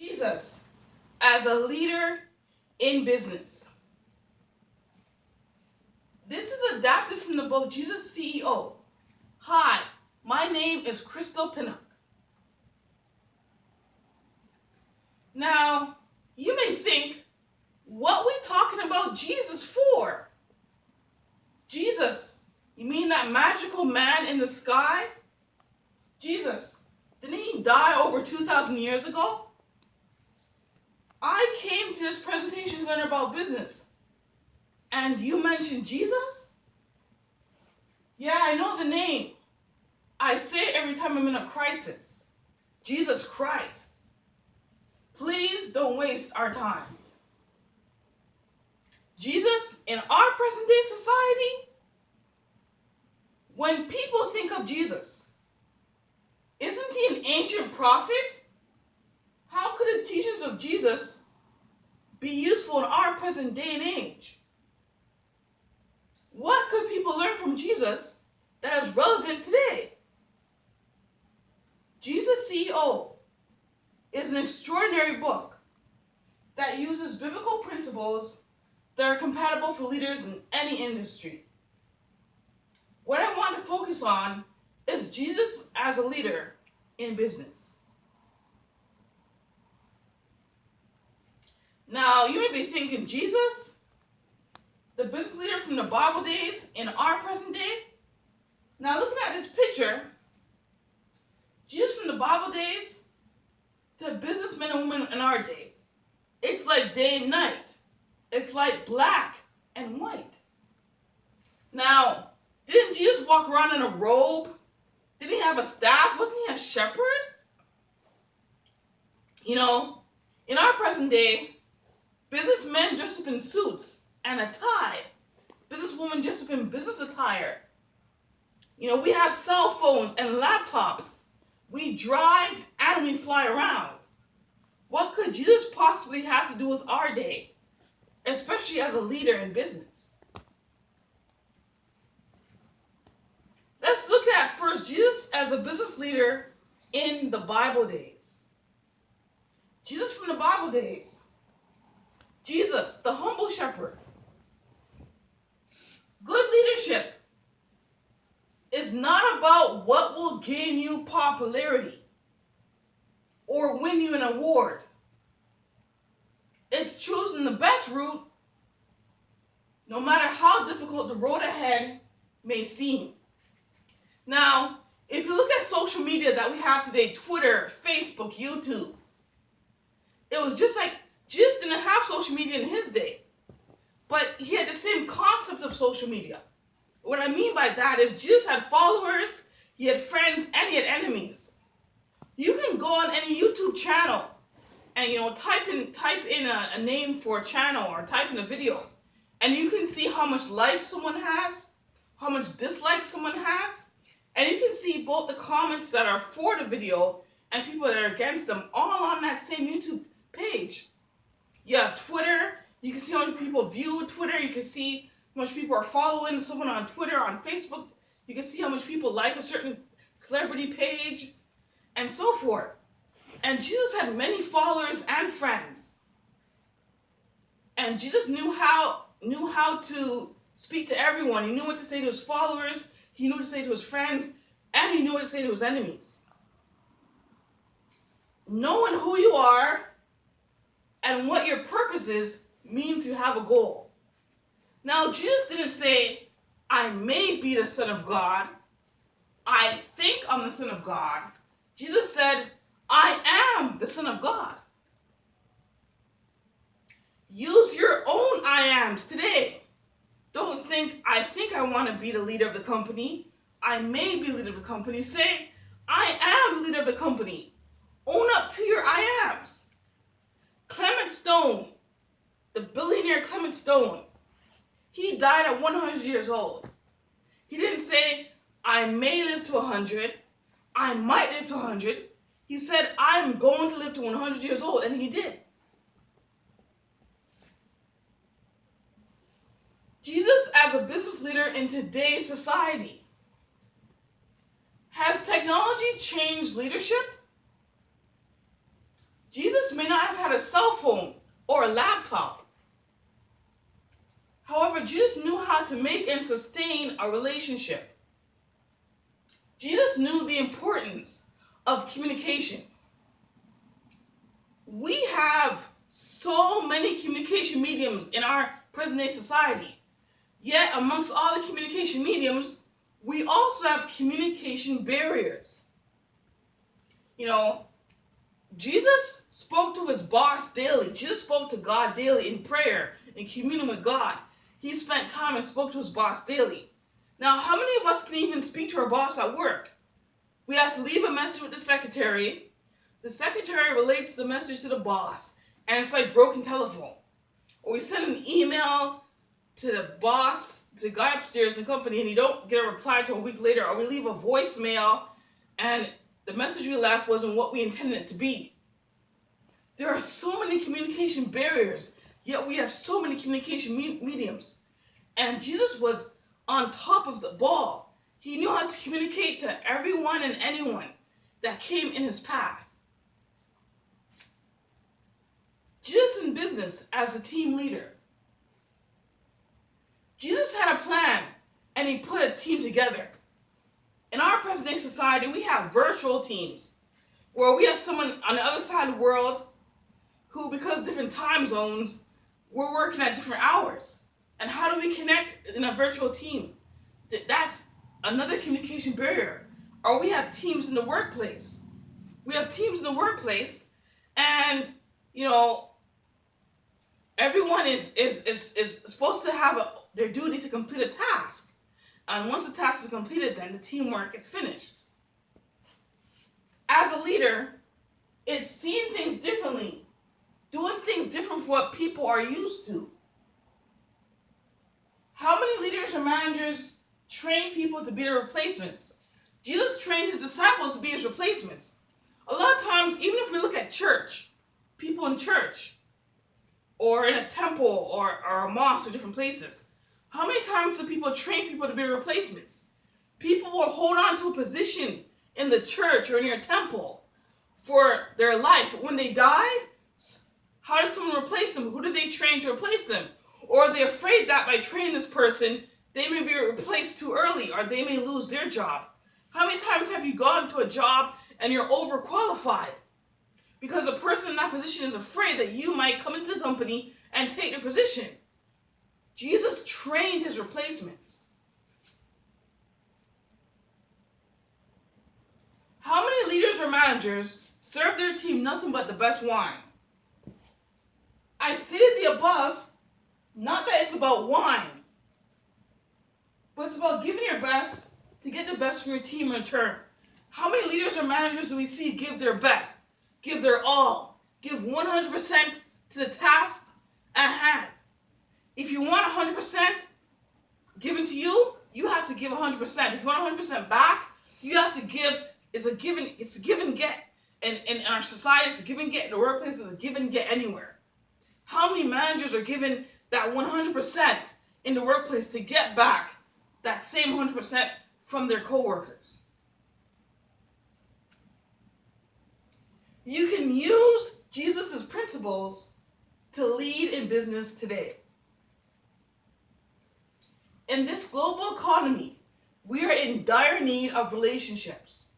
Jesus as a leader in business. This is adapted from the book Jesus CEO. Hi, my name is Crystal Pinnock. Now, you may think, what we talking about Jesus for? Jesus, you mean that magical man in the sky? Jesus, didn't he die over 2,000 years ago? I came to this presentation to learn about business. And you mentioned Jesus? Yeah, I know the name. I say it every time I'm in a crisis. Jesus Christ. Please don't waste our time. Jesus, in our present day society, when people think of Jesus, isn't he an ancient prophet? How could the teachings of Jesus be useful in our present day and age? What could people learn from Jesus that is relevant today? Jesus CEO is an extraordinary book that uses biblical principles that are compatible for leaders in any industry. What I want to focus on is Jesus as a leader in business. Now, you may be thinking, Jesus, the business leader from the Bible days in our present day? Now, looking at this picture, Jesus from the Bible days to businessmen and women in our day. It's like day and night. It's like black and white. Now, didn't Jesus walk around in a robe? Didn't he have a staff? Wasn't he a shepherd? You know, in our present day, businessmen dress up in suits and a tie. Businesswomen dress up in business attire. You know, we have cell phones and laptops. We drive and we fly around. What could Jesus possibly have to do with our day, especially as a leader in business? Let's look at first Jesus as a business leader in the Bible days. Jesus from the Bible days. Jesus, the humble shepherd. Good leadership is not about what will gain you popularity or win you an award. It's choosing the best route, no matter how difficult the road ahead may seem. Now, if you look at social media that we have today, Twitter, Facebook, YouTube, it was just like Jesus didn't have social media in his day, but he had the same concept of social media. What I mean by that is Jesus had followers, he had friends, and he had enemies. You can go on any YouTube channel and type in a name for a channel or type in a video, and you can see how much likes someone has, how much dislikes someone has, and you can see both the comments that are for the video and people that are against them, all on that same YouTube page. You have Twitter, you can see how many people view Twitter, you can see how much people are following someone on Twitter, on Facebook, you can see how much people like a certain celebrity page, and so forth. And Jesus had many followers and friends. And Jesus knew how to speak to everyone. He knew what to say to his followers, he knew what to say to his friends, and he knew what to say to his enemies. Knowing who you are and what your purpose is means you have a goal. Now, Jesus didn't say, I may be the Son of God. I think I'm the Son of God. Jesus said, I am the Son of God. Use your own I ams today. Don't think, I think I want to be the leader of the company. I may be the leader of the company. Say, I am the leader of the company. Own up to your I ams. Clement Stone, the billionaire Clement Stone, he died at 100 years old. He didn't say, I may live to 100. I might live to 100. He said, I'm going to live to 100 years old, and he did. Jesus as a business leader in today's society. Has technology changed leadership? Jesus may not have had a cell phone or a laptop. However, Jesus knew how to make and sustain a relationship. Jesus knew the importance of communication. We have so many communication mediums in our present-day society. Yet, amongst all the communication mediums, we also have communication barriers. You know, Jesus spoke to his boss daily. Jesus spoke to God daily in prayer, in communion with God. He spent time and spoke to his boss daily. Now, how many of us can even speak to our boss at work? We have to leave a message with the secretary. The secretary relates the message to the boss, and it's like broken telephone. Or we send an email to the boss, to the guy upstairs in company, and you don't get a reply till a week later, or we leave a voicemail, and the message we left wasn't what we intended it to be. There are so many communication barriers, yet we have so many communication mediums. And Jesus was on top of the ball. He knew how to communicate to everyone and anyone that came in his path. Jesus in business as a team leader. Jesus had a plan, and he put a team together. In our present-day society, we have virtual teams, where we have someone on the other side of the world who, because of different time zones, we're working at different hours. And how do we connect in a virtual team? That's another communication barrier. Or we have teams in the workplace. We have teams in the workplace, and, you know, everyone is supposed to have their duty to complete a task. And once the task is completed, then the teamwork is finished. As a leader, it's seeing things differently, doing things different from what people are used to. How many leaders or managers train people to be their replacements? Jesus trained his disciples to be his replacements. A lot of times, even if we look at church, people in church, or in a temple, or a mosque, or different places, how many times do people train people to be replacements? People will hold on to a position in the church or in your temple for their life. When they die, how does someone replace them? Who do they train to replace them? Or are they afraid that by training this person, they may be replaced too early, or they may lose their job? How many times have you gone to a job and you're overqualified? Because the person in that position is afraid that you might come into the company and take their position. Jesus trained his replacements. How many leaders or managers serve their team nothing but the best wine? I stated the above, not that it's about wine, but it's about giving your best to get the best from your team in return. How many leaders or managers do we see give their best, give their all, give 100% to the task at hand? If you want 100% given to you, you have to give 100%. If you want 100% back, you have to give. It's a give and get. And in our society, it's a give and get. In the workplace, it's a give and get anywhere. How many managers are given that 100% in the workplace to get back that same 100% from their coworkers? You can use Jesus' principles to lead in business today. In this global economy, we are in dire need of relationships.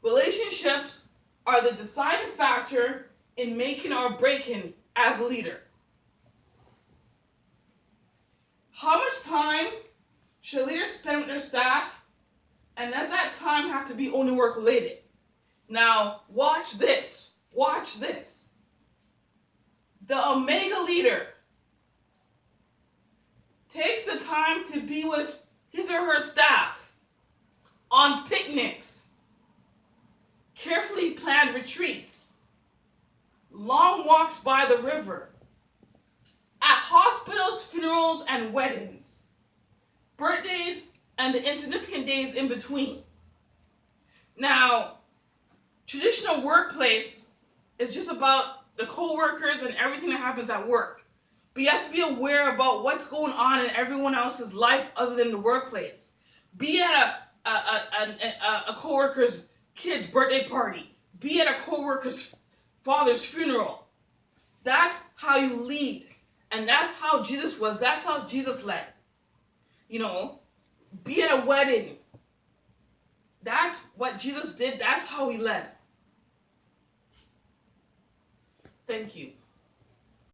Relationships are the deciding factor in making or breaking as a leader. How much time should leaders spend with their staff? And does that time have to be only work related? Now, watch this. Watch this. The Omega leader takes the time to be with his or her staff on picnics, carefully planned retreats, long walks by the river, at hospitals, funerals, and weddings, birthdays, and the insignificant days in between. Now, traditional workplace is just about the co-workers and everything that happens at work. But you have to be aware about what's going on in everyone else's life other than the workplace. Be at a co-worker's kid's birthday party. be at a co-worker's father's funeral. That's how you lead. And that's how Jesus was. That's how Jesus led. You know, be at a wedding. That's what Jesus did. That's how he led. Thank you.